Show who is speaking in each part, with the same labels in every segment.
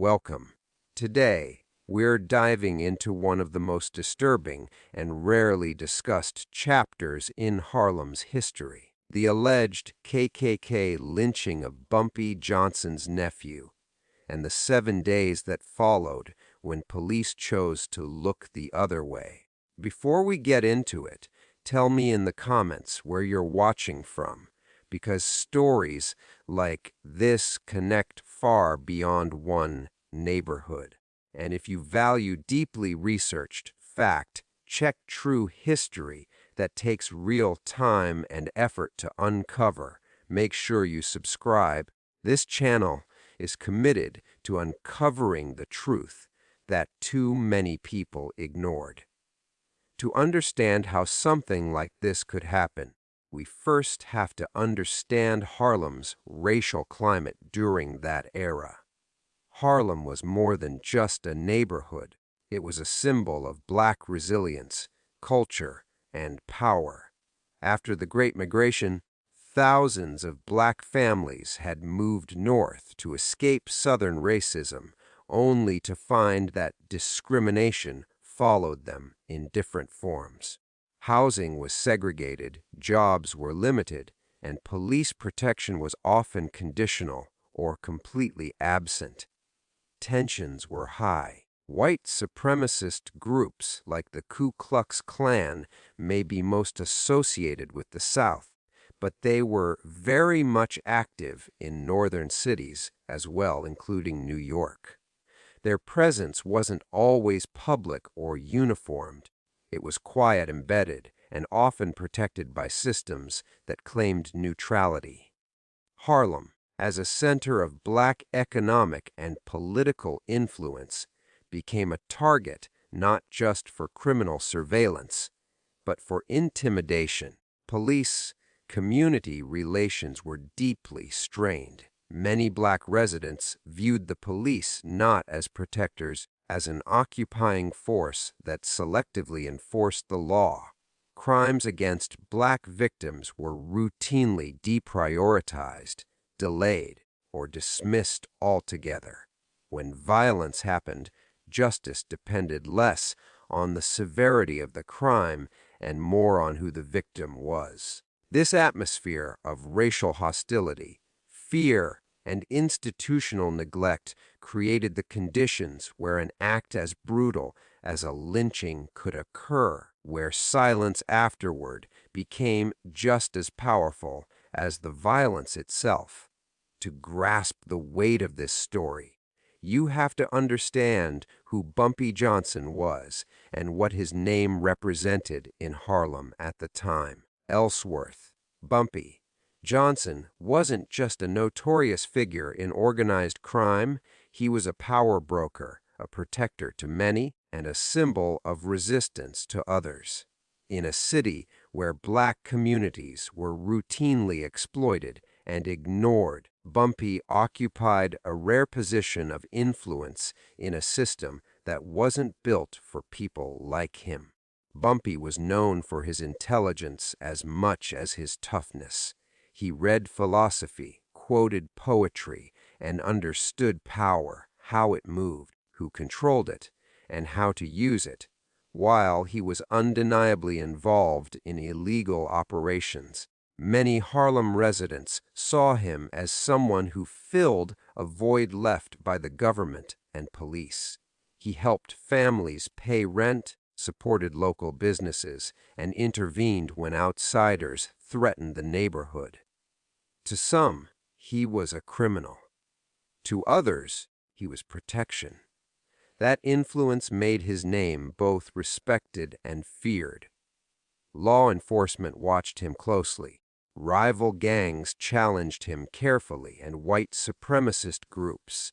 Speaker 1: Welcome. Today, we're diving into one of the most disturbing and rarely discussed chapters in Harlem's history, the alleged KKK lynching of Bumpy Johnson's nephew, and the 7 days that followed when police chose to look the other way. Before we get into it, tell me in the comments where you're watching from, because stories like this connect far beyond one neighborhood. And if you value deeply researched fact, check true history that takes real time and effort to uncover, make sure you subscribe. This channel is committed to uncovering the truth that too many people ignored. To understand how something like this could happen, we first have to understand Harlem's racial climate during that era. Harlem was more than just a neighborhood. It was a symbol of black resilience, culture, and power. After the Great Migration, thousands of black families had moved north to escape Southern racism, only to find that discrimination followed them in different forms. Housing was segregated, jobs were limited, and police protection was often conditional or completely absent. Tensions were high. White supremacist groups like the Ku Klux Klan may be most associated with the South, but they were very much active in northern cities as well, including New York. Their presence wasn't always public or uniformed. It was quiet, embedded, and often protected by systems that claimed neutrality. Harlem, as a center of black economic and political influence, became a target not just for criminal surveillance, but for intimidation. Police-community relations were deeply strained. Many black residents viewed the police not as protectors, as an occupying force that selectively enforced the law. Crimes against black victims were routinely deprioritized, delayed, or dismissed altogether. When violence happened, justice depended less on the severity of the crime and more on who the victim was. This atmosphere of racial hostility, fear, and institutional neglect created the conditions where an act as brutal as a lynching could occur, where silence afterward became just as powerful as the violence itself. To grasp the weight of this story, you have to understand who Bumpy Johnson was and what his name represented in Harlem at the time. Ellsworth, Bumpy Johnson wasn't just a notorious figure in organized crime, he was a power broker, a protector to many, and a symbol of resistance to others. In a city where black communities were routinely exploited and ignored, Bumpy occupied a rare position of influence in a system that wasn't built for people like him. Bumpy was known for his intelligence as much as his toughness. He read philosophy, quoted poetry, and understood power, how it moved, who controlled it, and how to use it. While he was undeniably involved in illegal operations, many Harlem residents saw him as someone who filled a void left by the government and police. He helped families pay rent, supported local businesses, and intervened when outsiders threatened the neighborhood. To some, he was a criminal. To others, he was protection. That influence made his name both respected and feared. Law enforcement watched him closely. Rival gangs challenged him carefully, and white supremacist groups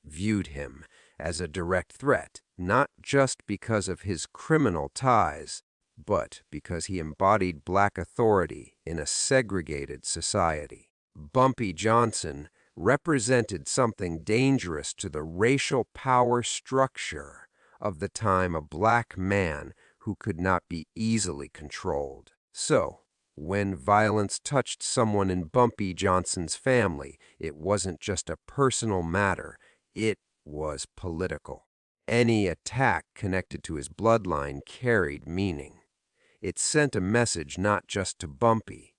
Speaker 1: viewed him as a direct threat, not just because of his criminal ties, but because he embodied black authority in a segregated society. Bumpy Johnson represented something dangerous to the racial power structure of the time, a black man who could not be easily controlled. So, when violence touched someone in Bumpy Johnson's family, it wasn't just a personal matter, it was political. Any attack connected to his bloodline carried meaning. It sent a message not just to Bumpy,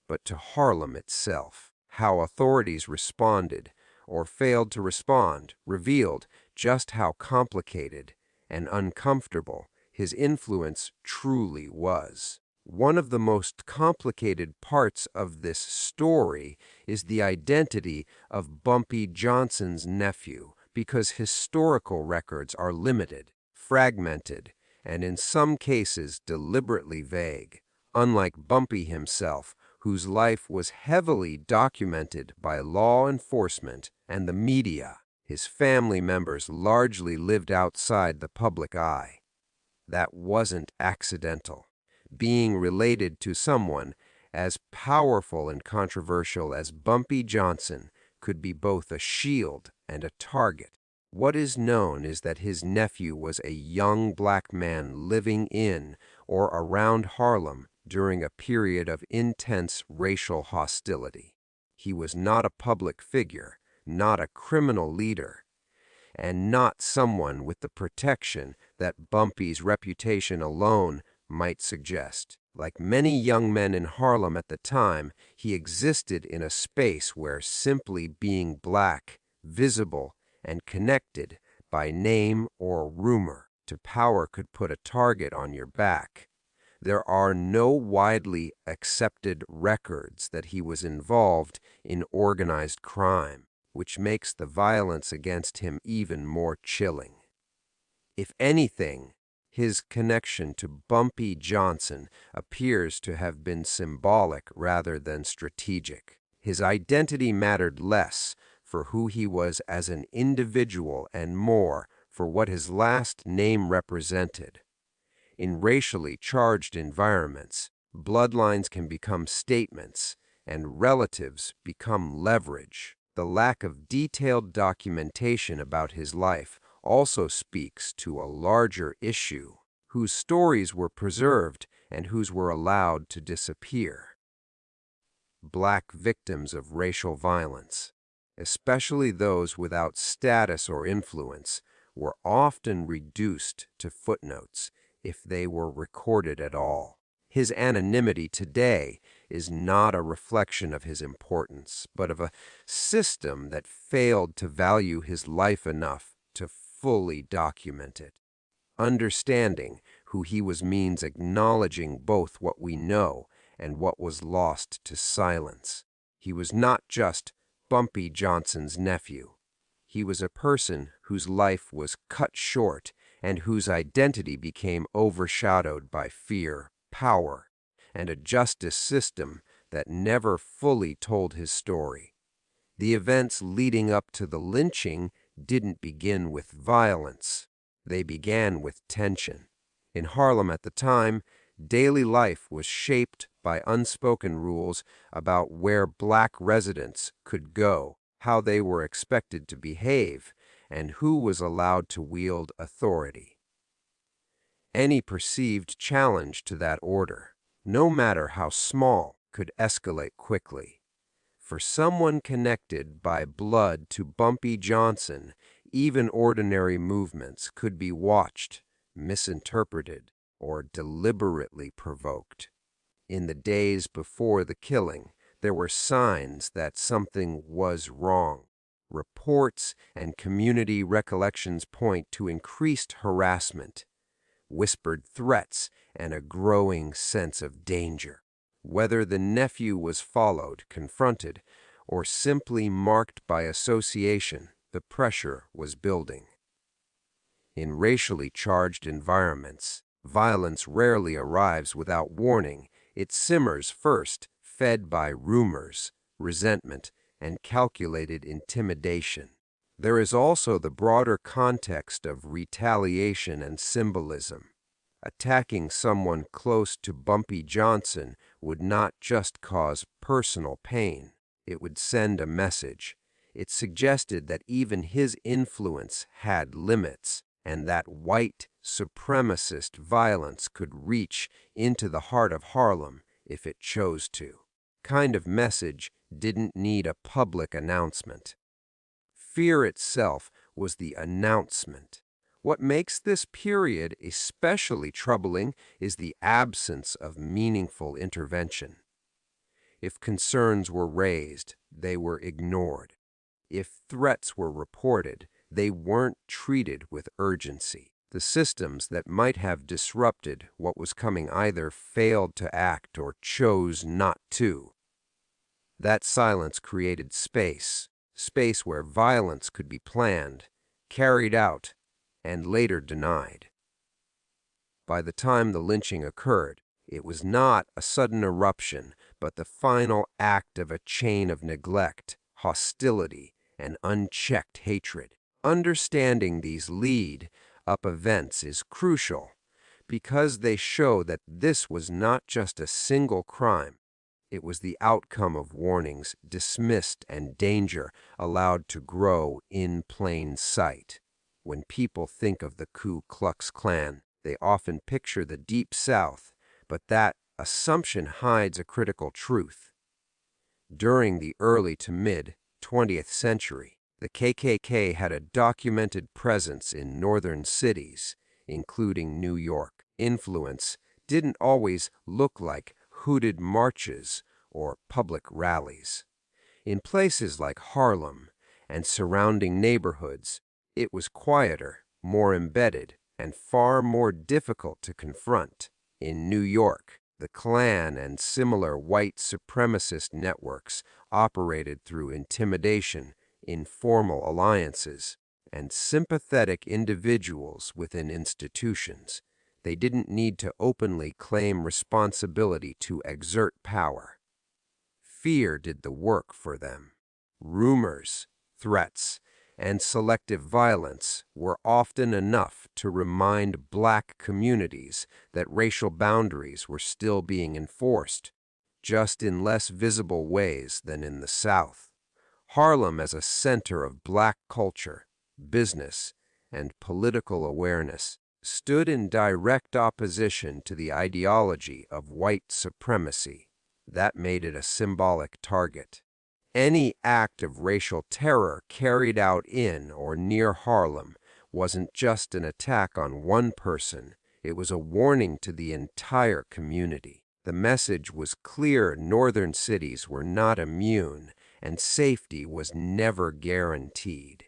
Speaker 1: but to Harlem itself. How authorities responded or failed to respond revealed just how complicated and uncomfortable his influence truly was. One of the most complicated parts of this story is the identity of Bumpy Johnson's nephew, because historical records are limited, fragmented, and in some cases deliberately vague. Unlike Bumpy himself, whose life was heavily documented by law enforcement and the media, his family members largely lived outside the public eye. That wasn't accidental. Being related to someone as powerful and controversial as Bumpy Johnson could be both a shield and a target. What is known is that his nephew was a young black man living in or around Harlem during a period of intense racial hostility. He was not a public figure, not a criminal leader, and not someone with the protection that Bumpy's reputation alone might suggest. Like many young men in Harlem at the time, he existed in a space where simply being black, visible, and connected by name or rumor to power could put a target on your back. There are no widely accepted records that he was involved in organized crime, which makes the violence against him even more chilling. If anything, his connection to Bumpy Johnson appears to have been symbolic rather than strategic. His identity mattered less for who he was as an individual and more for what his last name represented. In racially charged environments, bloodlines can become statements and relatives become leverage. The lack of detailed documentation about his life also speaks to a larger issue: whose stories were preserved and whose were allowed to disappear. Black victims of racial violence, especially those without status or influence, were often reduced to footnotes if they were recorded at all. His anonymity today is not a reflection of his importance, but of a system that failed to value his life enough to fully document it. Understanding who he was means acknowledging both what we know and what was lost to silence. He was not just Bumpy Johnson's nephew. He was a person whose life was cut short and whose identity became overshadowed by fear, power, and a justice system that never fully told his story. The events leading up to the lynching didn't begin with violence. They began with tension. In Harlem at the time, daily life was shaped by unspoken rules about where black residents could go, how they were expected to behave, and who was allowed to wield authority. Any perceived challenge to that order, no matter how small, could escalate quickly. For someone connected by blood to Bumpy Johnson, even ordinary movements could be watched, misinterpreted, or deliberately provoked. In the days before the killing, there were signs that something was wrong. Reports and community recollections point to increased harassment, whispered threats, and a growing sense of danger. Whether the nephew was followed, confronted, or simply marked by association, the pressure was building. In racially charged environments, violence rarely arrives without warning. It simmers first, fed by rumors, resentment, and calculated intimidation. There is also the broader context of retaliation and symbolism. Attacking someone close to Bumpy Johnson would not just cause personal pain. It would send a message. It suggested that even his influence had limits, and that white supremacist violence could reach into the heart of Harlem if it chose to. Kind of message didn't need a public announcement. Fear itself was the announcement. What makes this period especially troubling is the absence of meaningful intervention. If concerns were raised, they were ignored. If threats were reported, they weren't treated with urgency. The systems that might have disrupted what was coming either failed to act or chose not to. That silence created space where violence could be planned, carried out, and later denied. By the time the lynching occurred, it was not a sudden eruption, but the final act of a chain of neglect, hostility, and unchecked hatred. Understanding these lead-up events is crucial because they show that this was not just a single crime. It was the outcome of warnings dismissed and danger allowed to grow in plain sight. When people think of the Ku Klux Klan, they often picture the Deep South, but that assumption hides a critical truth. During the early to mid-20th century, the KKK had a documented presence in northern cities, including New York. Influence didn't always look like hooted marches or public rallies. In places like Harlem and surrounding neighborhoods, it was quieter, more embedded, and far more difficult to confront. In New York, the Klan and similar white supremacist networks operated through intimidation, informal alliances, and sympathetic individuals within institutions. They didn't need to openly claim responsibility to exert power. Fear did the work for them. Rumors, threats, and selective violence were often enough to remind black communities that racial boundaries were still being enforced, just in less visible ways than in the South. Harlem, as a center of black culture, business, and political awareness, stood in direct opposition to the ideology of white supremacy. That made it a symbolic target. Any act of racial terror carried out in or near Harlem wasn't just an attack on one person, it was a warning to the entire community. The message was clear: northern cities were not immune, and safety was never guaranteed.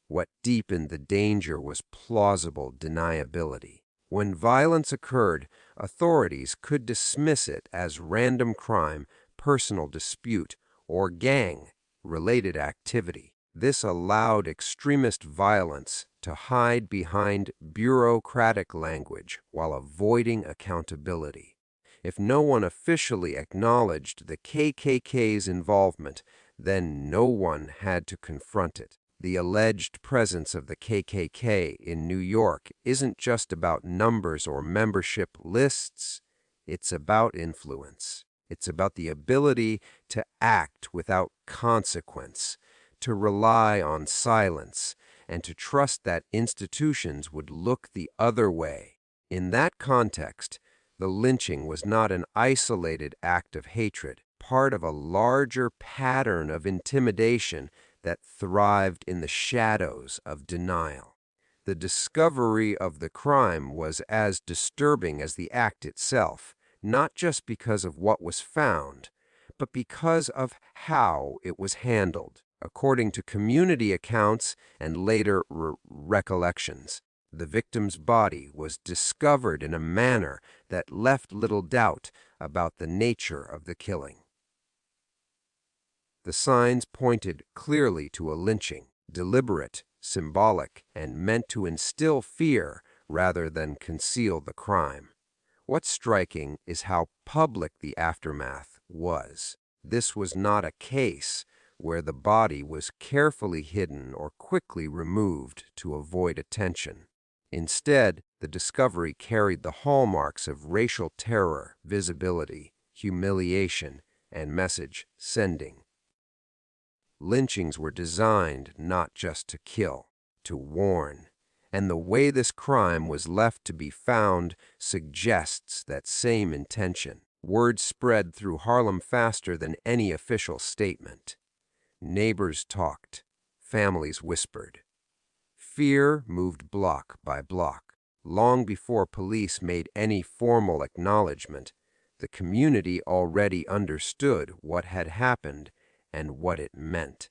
Speaker 1: What deepened the danger was plausible deniability. When violence occurred, authorities could dismiss it as random crime, personal dispute, or gang-related activity. This allowed extremist violence to hide behind bureaucratic language while avoiding accountability. If no one officially acknowledged the KKK's involvement, then no one had to confront it. The alleged presence of the KKK in New York isn't just about numbers or membership lists, it's about influence. It's about the ability to act without consequence, to rely on silence, and to trust that institutions would look the other way. In that context, the lynching was not an isolated act of hatred, part of a larger pattern of intimidation that thrived in the shadows of denial. The discovery of the crime was as disturbing as the act itself, not just because of what was found, but because of how it was handled. According to community accounts and later recollections, the victim's body was discovered in a manner that left little doubt about the nature of the killing. The signs pointed clearly to a lynching, deliberate, symbolic, and meant to instill fear rather than conceal the crime. What's striking is how public the aftermath was. This was not a case where the body was carefully hidden or quickly removed to avoid attention. Instead, the discovery carried the hallmarks of racial terror, visibility, humiliation, and message sending. Lynchings were designed not just to kill, to warn, and the way this crime was left to be found suggests that same intention. Word spread through Harlem faster than any official statement. Neighbors talked, families whispered, Fear moved block by block. Long before police made any formal acknowledgement, the community already understood what had happened and what it meant.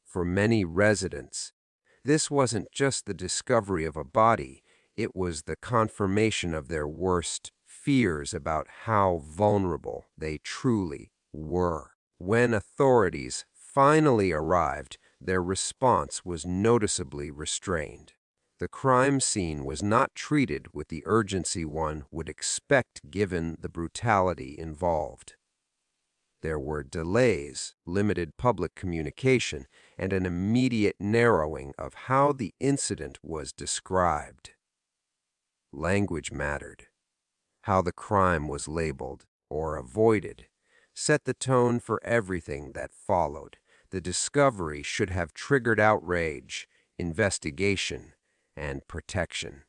Speaker 1: For many residents, this wasn't just the discovery of a body, it was the confirmation of their worst fears about how vulnerable they truly were. When authorities finally arrived, their response was noticeably restrained. The crime scene was not treated with the urgency one would expect given the brutality involved. There were delays, limited public communication, and an immediate narrowing of how the incident was described. Language mattered. How the crime was labeled or avoided set the tone for everything that followed. The discovery should have triggered outrage, investigation, and protection.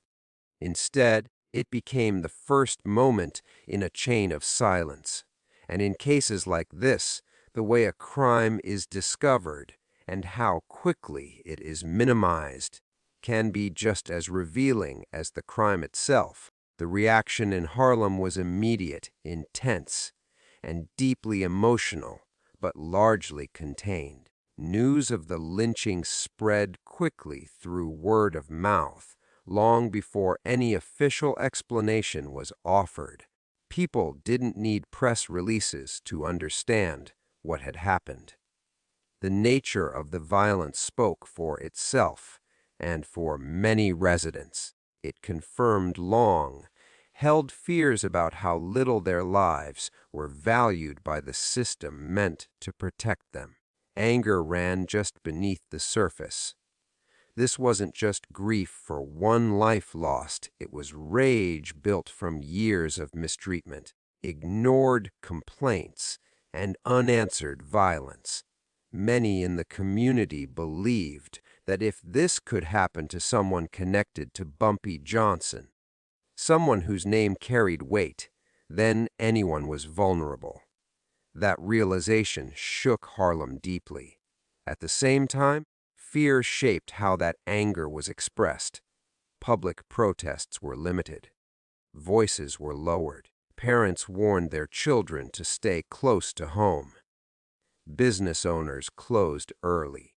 Speaker 1: Instead, it became the first moment in a chain of silence. And in cases like this, the way a crime is discovered and how quickly it is minimized can be just as revealing as the crime itself. The reaction in Harlem was immediate, intense, and deeply emotional, but largely contained. News of the lynching spread quickly through word of mouth, long before any official explanation was offered. People didn't need press releases to understand what had happened. The nature of the violence spoke for itself, and for many residents, it confirmed long-held fears about how little their lives were valued by the system meant to protect them. Anger ran just beneath the surface. This wasn't just grief for one life lost, it was rage built from years of mistreatment, ignored complaints, and unanswered violence. Many in the community believed that if this could happen to someone connected to Bumpy Johnson, someone whose name carried weight, then anyone was vulnerable. That realization shook Harlem deeply. At the same time, fear shaped how that anger was expressed. Public protests were limited. Voices were lowered. Parents warned their children to stay close to home. Business owners closed early.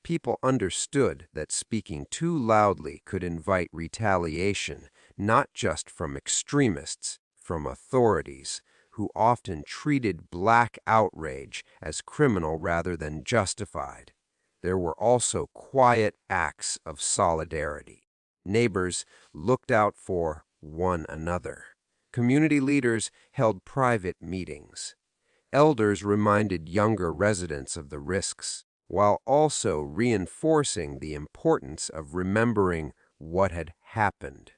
Speaker 1: People understood that speaking too loudly could invite retaliation, not just from extremists, from authorities, who often treated black outrage as criminal rather than justified. There were also quiet acts of solidarity. Neighbors looked out for one another. Community leaders held private meetings. Elders reminded younger residents of the risks, while also reinforcing the importance of remembering what had happened.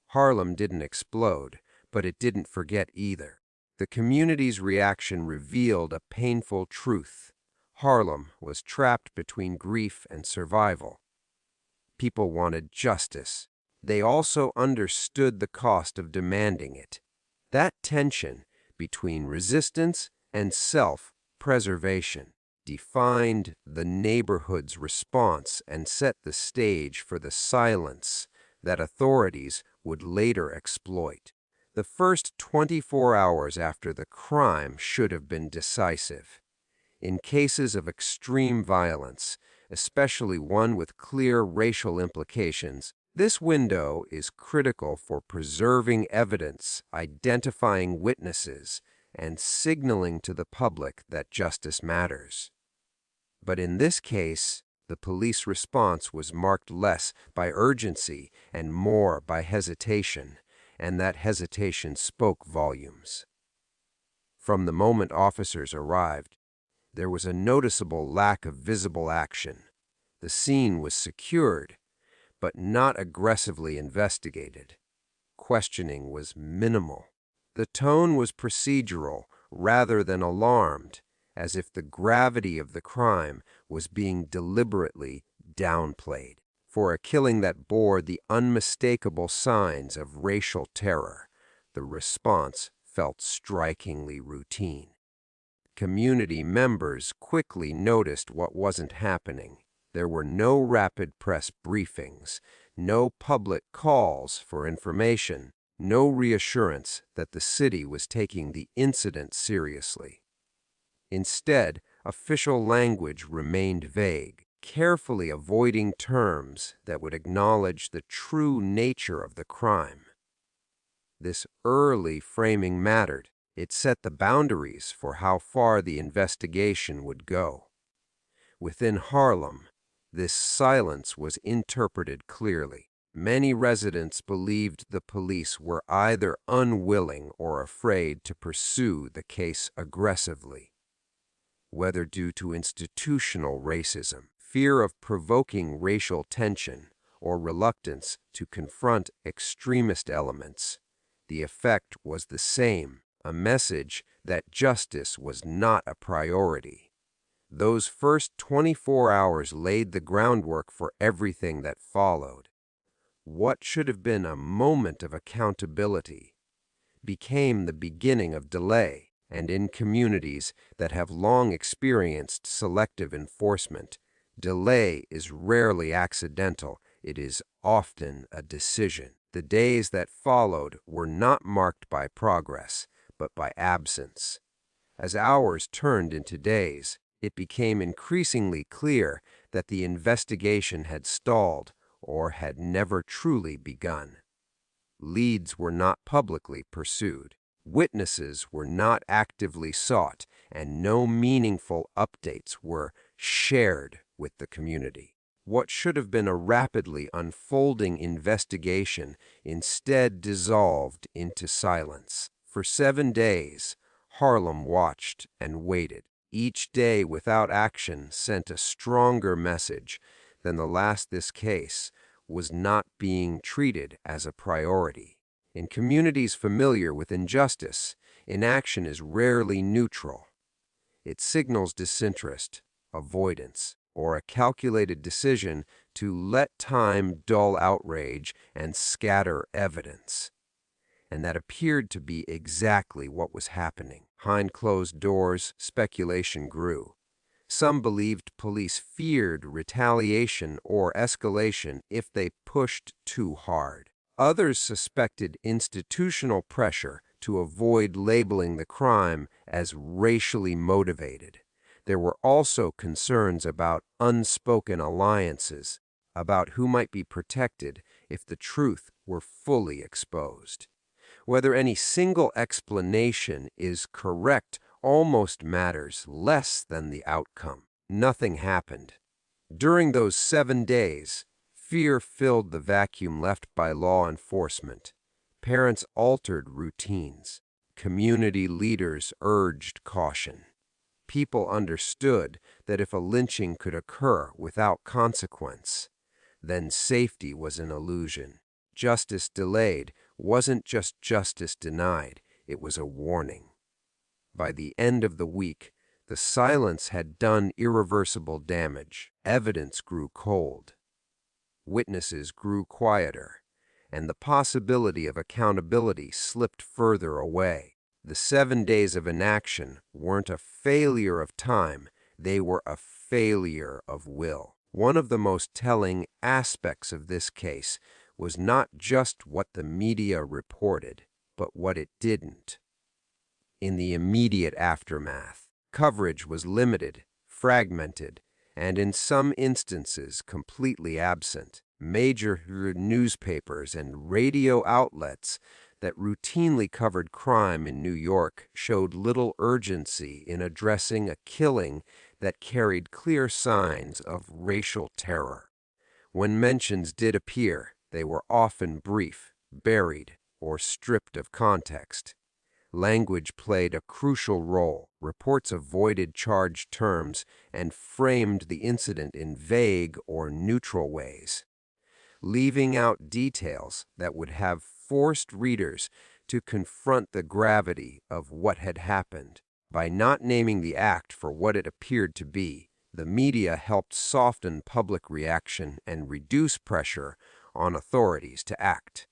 Speaker 1: Harlem didn't explode, but it didn't forget either. The community's reaction revealed a painful truth. Harlem was trapped between grief and survival. People wanted justice. They also understood the cost of demanding it. That tension between resistance and self-preservation defined the neighborhood's response and set the stage for the silence that authorities would later exploit. The first 24 hours after the crime should have been decisive. In cases of extreme violence, especially one with clear racial implications, this window is critical for preserving evidence, identifying witnesses, and signaling to the public that justice matters. But in this case, the police response was marked less by urgency and more by hesitation, and that hesitation spoke volumes. From the moment officers arrived, there was a noticeable lack of visible action. The scene was secured, but not aggressively investigated. Questioning was minimal. The tone was procedural rather than alarmed, as if the gravity of the crime was being deliberately downplayed. For a killing that bore the unmistakable signs of racial terror, the response felt strikingly routine. Community members quickly noticed what wasn't happening. There were no rapid press briefings, no public calls for information, no reassurance that the city was taking the incident seriously. Instead, official language remained vague, carefully avoiding terms that would acknowledge the true nature of the crime. This early framing mattered. It set the boundaries for how far the investigation would go. Within Harlem, this silence was interpreted clearly. Many residents believed the police were either unwilling or afraid to pursue the case aggressively. Whether due to institutional racism, fear of provoking racial tension, or reluctance to confront extremist elements, the effect was the same, a message that justice was not a priority. Those first 24 hours laid the groundwork for everything that followed. What should have been a moment of accountability became the beginning of delay, and in communities that have long experienced selective enforcement, delay is rarely accidental, it is often a decision. The days that followed were not marked by progress, but by absence. As hours turned into days, it became increasingly clear that the investigation had stalled or had never truly begun. Leads were not publicly pursued. Witnesses were not actively sought, and no meaningful updates were shared with the community. What should have been a rapidly unfolding investigation instead dissolved into silence. For 7 days, Harlem watched and waited. Each day without action sent a stronger message than the last. This case was not being treated as a priority. In communities familiar with injustice, inaction is rarely neutral. It signals disinterest, avoidance, or a calculated decision to let time dull outrage and scatter evidence. And that appeared to be exactly what was happening. Behind closed doors, speculation grew. Some believed police feared retaliation or escalation if they pushed too hard. Others suspected institutional pressure to avoid labeling the crime as racially motivated. There were also concerns about unspoken alliances, about who might be protected if the truth were fully exposed. Whether any single explanation is correct almost matters less than the outcome. Nothing happened. During those 7 days, fear filled the vacuum left by law enforcement. Parents altered routines. Community leaders urged caution. People understood that if a lynching could occur without consequence, then safety was an illusion. Justice delayed wasn't just justice denied, it was a warning. By the end of the week, the silence had done irreversible damage. Evidence grew cold. Witnesses grew quieter, and the possibility of accountability slipped further away. The 7 days of inaction weren't a failure of time, they were a failure of will. One of the most telling aspects of this case was not just what the media reported, but what it didn't. In the immediate aftermath, coverage was limited, fragmented, and in some instances completely absent. Major newspapers and radio outlets that routinely covered crime in New York showed little urgency in addressing a killing that carried clear signs of racial terror. When mentions did appear, they were often brief, buried, or stripped of context. Language played a crucial role. Reports avoided charged terms and framed the incident in vague or neutral ways, leaving out details that would have forced readers to confront the gravity of what had happened. By not naming the act for what it appeared to be, the media helped soften public reaction and reduce pressure on authorities to act.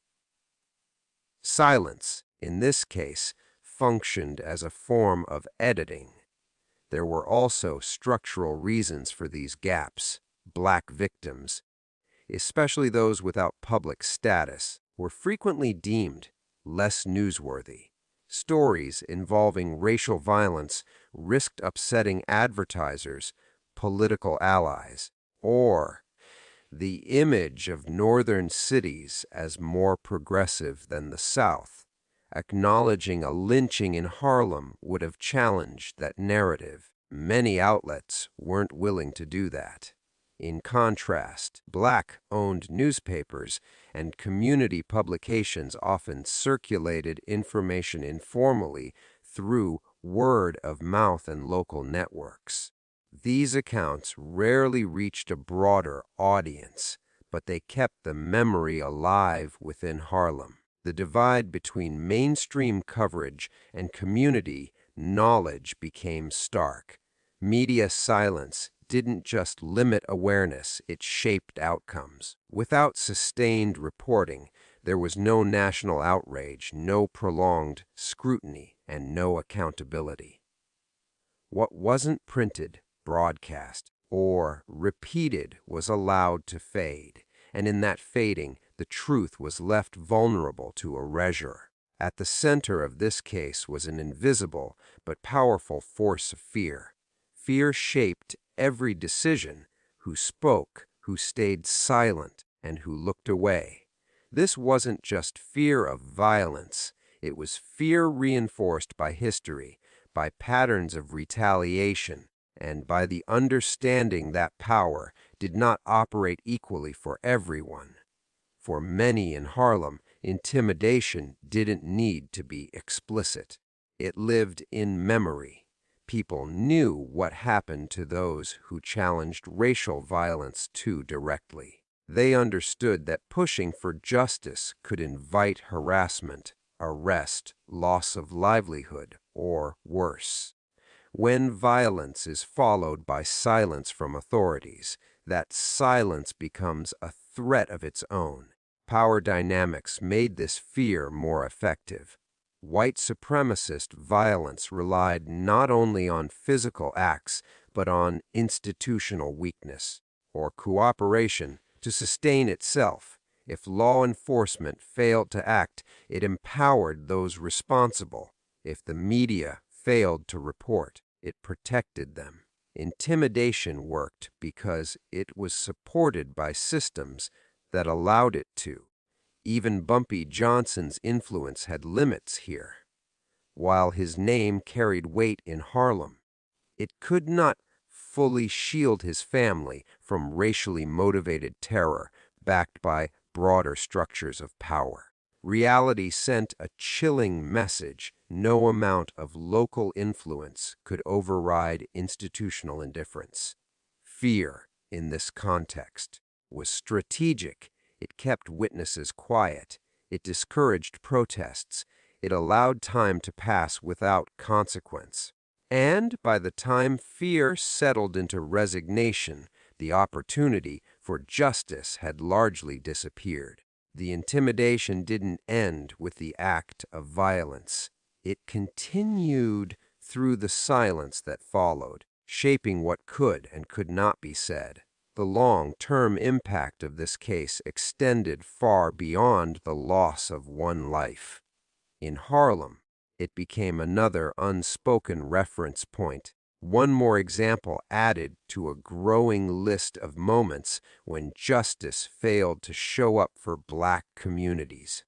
Speaker 1: Silence, in this case, functioned as a form of editing. There were also structural reasons for these gaps. black victims, especially those without public status, were frequently deemed less newsworthy. Stories involving racial violence risked upsetting advertisers, political allies, or the image of northern cities as more progressive than the South. Acknowledging a lynching in Harlem would have challenged that narrative. Many outlets weren't willing to do that. In contrast, black-owned newspapers and community publications often circulated information informally through word of mouth and local networks. These accounts rarely reached a broader audience, but they kept the memory alive within Harlem. The divide between mainstream coverage and community knowledge became stark. Media silence didn't just limit awareness, it shaped outcomes. Without sustained reporting, there was no national outrage, no prolonged scrutiny, and no accountability. What wasn't printed, broadcast, or repeated was allowed to fade, and in that fading, the truth was left vulnerable to erasure. At the center of this case was an invisible but powerful force of fear. Fear shaped every decision: who spoke, who stayed silent, and who looked away. This wasn't just fear of violence, it was fear reinforced by history, by patterns of retaliation, and by the understanding that power did not operate equally for everyone. For many in Harlem, intimidation didn't need to be explicit. It lived in memory. People knew what happened to those who challenged racial violence too directly. They understood that pushing for justice could invite harassment, arrest, loss of livelihood, or worse. When violence is followed by silence from authorities, that silence becomes a threat of its own. Power dynamics made this fear more effective. White supremacist violence relied not only on physical acts, but on institutional weakness, or cooperation, to sustain itself. If law enforcement failed to act, it empowered those responsible. If the media failed to report, it protected them. Intimidation worked because it was supported by systems that allowed it to. Even Bumpy Johnson's influence had limits here. While his name carried weight in Harlem, it could not fully shield his family from racially motivated terror backed by broader structures of power. Reality sent a chilling message: no amount of local influence could override institutional indifference. Fear, in this context, was strategic. It kept witnesses quiet. It discouraged protests. It allowed time to pass without consequence. And by the time fear settled into resignation, the opportunity for justice had largely disappeared. The intimidation didn't end with the act of violence. It continued through the silence that followed, shaping what could and could not be said. The long-term impact of this case extended far beyond the loss of one life. In Harlem, it became another unspoken reference point, one more example added to a growing list of moments when justice failed to show up for black communities.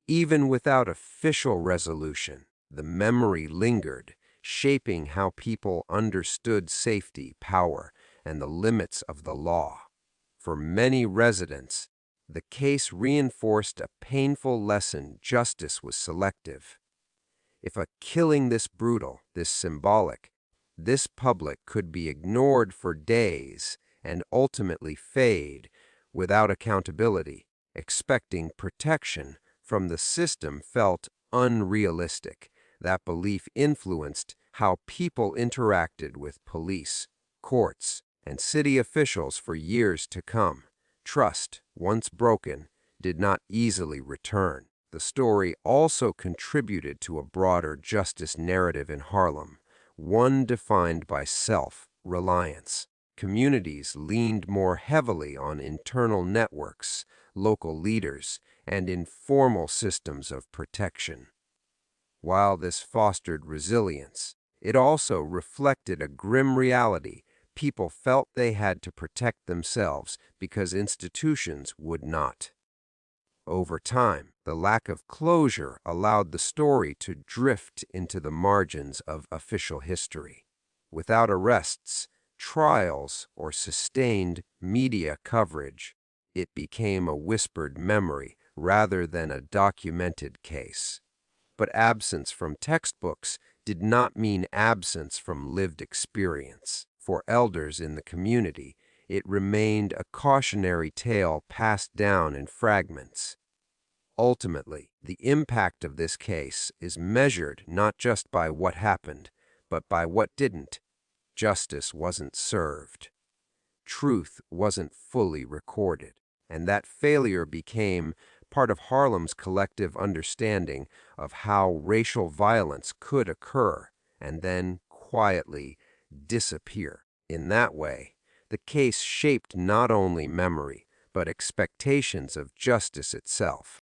Speaker 1: Even without official resolution, the memory lingered, shaping how people understood safety, power, and the limits of the law. For many residents, the case reinforced a painful lesson: justice was selective. If a killing this brutal, this symbolic, this public could be ignored for days and ultimately fade without accountability, expecting protection from the system felt unrealistic. That belief influenced how people interacted with police, courts, and city officials for years to come. Trust, once broken, did not easily return. The story also contributed to a broader justice narrative in Harlem, one defined by self-reliance. Communities leaned more heavily on internal networks, local leaders, and informal systems of protection. While this fostered resilience, it also reflected a grim reality. People felt they had to protect themselves because institutions would not. Over time, the lack of closure allowed the story to drift into the margins of official history. Without arrests, trials, or sustained media coverage, it became a whispered memory rather than a documented case. But absence from textbooks did not mean absence from lived experience. For elders in the community, it remained a cautionary tale passed down in fragments. Ultimately, the impact of this case is measured not just by what happened, but by what didn't. Justice wasn't served. Truth wasn't fully recorded, and that failure became part of Harlem's collective understanding of how racial violence could occur and then quietly disappear. In that way, the case shaped not only memory, but expectations of justice itself.